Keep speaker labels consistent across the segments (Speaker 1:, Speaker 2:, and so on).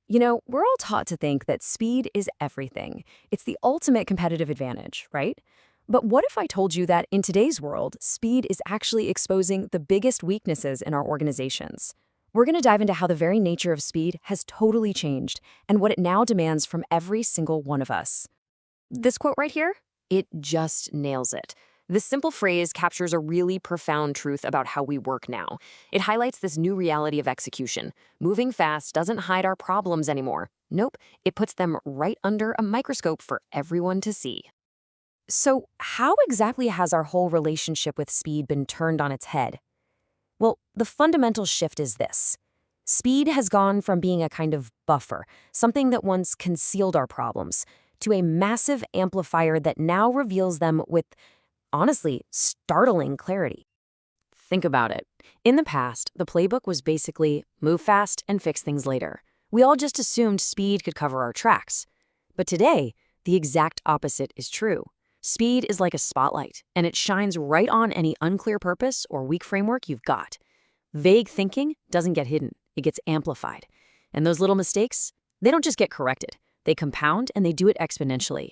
Speaker 1: We're all taught to think that speed is everything. It's the ultimate competitive advantage, right? But what if I told you that in today's world, speed is actually exposing the biggest weaknesses in our organizations? We're going to dive into how the very nature of speed has totally changed and what it now demands from every single one of us. This quote right here, it just nails it. This simple phrase captures a really profound truth about how we work now. It highlights this new reality of execution. Moving fast doesn't hide our problems anymore. Nope, it puts them right under a microscope for everyone to see. So, how exactly has our whole relationship with speed been turned on its head? Well, the fundamental shift is this. Speed has gone from being a kind of buffer, something that once concealed our problems, to a massive amplifier that now reveals them with, honestly, startling clarity. Think about it. In the past, the playbook was basically move fast and fix things later. We all just assumed speed could cover our tracks. But today, the exact opposite is true. Speed is like a spotlight, and it shines right on any unclear purpose or weak framework you've got. Vague thinking doesn't get hidden, it gets amplified. And those little mistakes, they don't just get corrected. They compound and they do it exponentially.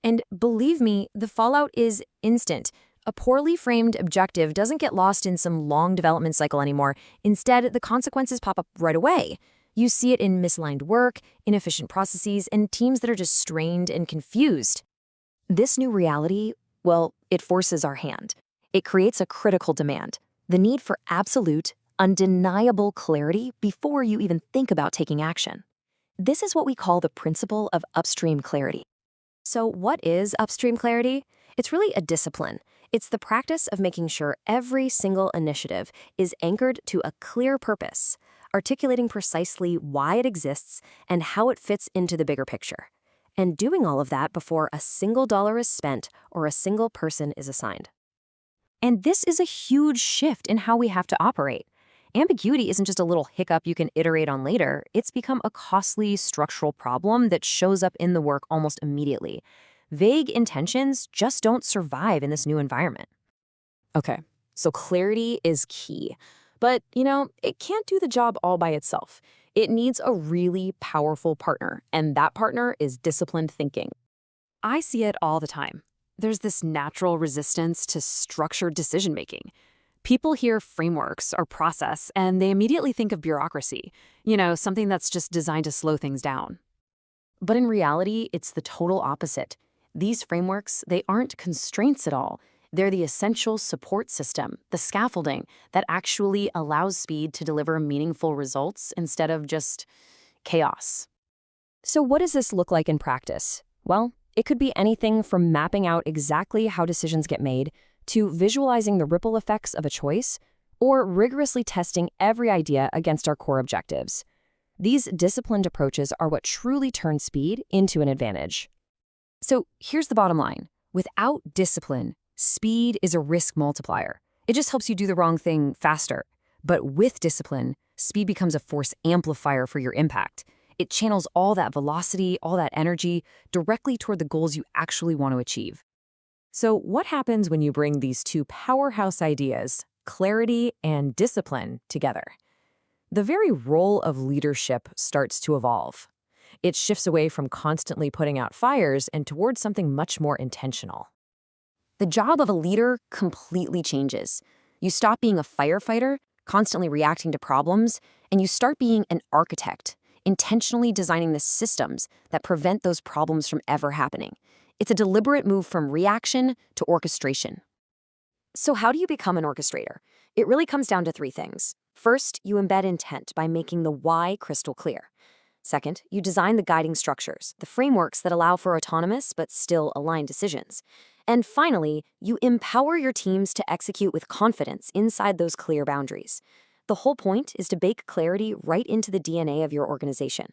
Speaker 1: And believe me, the fallout is instant. A poorly framed objective doesn't get lost in some long development cycle anymore. Instead, the consequences pop up right away. You see it in misaligned work, inefficient processes, and teams that are just strained and confused. This new reality, well, it forces our hand. It creates a critical demand, the need for absolute, undeniable clarity before you even think about taking action. This is what we call the principle of upstream clarity. So what is upstream clarity? It's really a discipline. It's the practice of making sure every single initiative is anchored to a clear purpose, articulating precisely why it exists and how it fits into the bigger picture. And doing all of that before a single dollar is spent or a single person is assigned. And this is a huge shift in how we have to operate. Ambiguity isn't just a little hiccup you can iterate on later. It's become a costly structural problem that shows up in the work almost immediately. Vague intentions just don't survive in this new environment. Okay, so clarity is key. But, it can't do the job all by itself. It needs a really powerful partner, and that partner is disciplined thinking. I see it all the time. There's this natural resistance to structured decision-making. People hear frameworks or process, and they immediately think of bureaucracy, something that's just designed to slow things down. But in reality, it's the total opposite. These frameworks, they aren't constraints at all. They're the essential support system, the scaffolding that actually allows speed to deliver meaningful results instead of just chaos. So what does this look like in practice? Well, it could be anything from mapping out exactly how decisions get made to visualizing the ripple effects of a choice or rigorously testing every idea against our core objectives. These disciplined approaches are what truly turn speed into an advantage. So here's the bottom line. Without discipline, speed is a risk multiplier. It just helps you do the wrong thing faster. But with discipline, speed becomes a force amplifier for your impact. It channels all that velocity, all that energy, directly toward the goals you actually want to achieve. So what happens when you bring these two powerhouse ideas, clarity and discipline, together? The very role of leadership starts to evolve. It shifts away from constantly putting out fires and towards something much more intentional. The job of a leader completely changes. You stop being a firefighter, constantly reacting to problems, and you start being an architect, intentionally designing the systems that prevent those problems from ever happening. It's a deliberate move from reaction to orchestration. So how do you become an orchestrator? It really comes down to three things. First, you embed intent by making the why crystal clear. Second, you design the guiding structures, the frameworks that allow for autonomous but still aligned decisions. And finally, you empower your teams to execute with confidence inside those clear boundaries. The whole point is to bake clarity right into the DNA of your organization.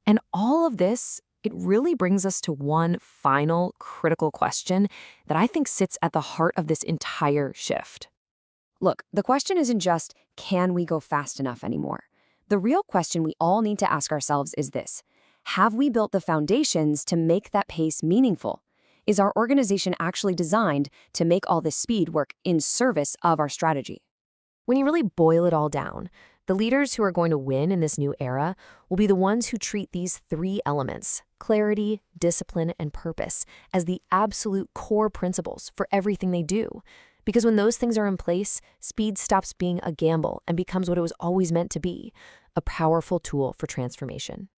Speaker 1: And all of this, it really brings us to one final critical question that I think sits at the heart of this entire shift. Look, the question isn't just, can we go fast enough anymore? The real question we all need to ask ourselves is this: have we built the foundations to make that pace meaningful? Is our organization actually designed to make all this speed work in service of our strategy? When you really boil it all down, The leaders who are going to win in this new era will be the ones who treat these three elements, clarity, discipline, and purpose, as the absolute core principles for everything they do. Because when those things are in place, speed stops being a gamble and becomes what it was always meant to be, a powerful tool for transformation.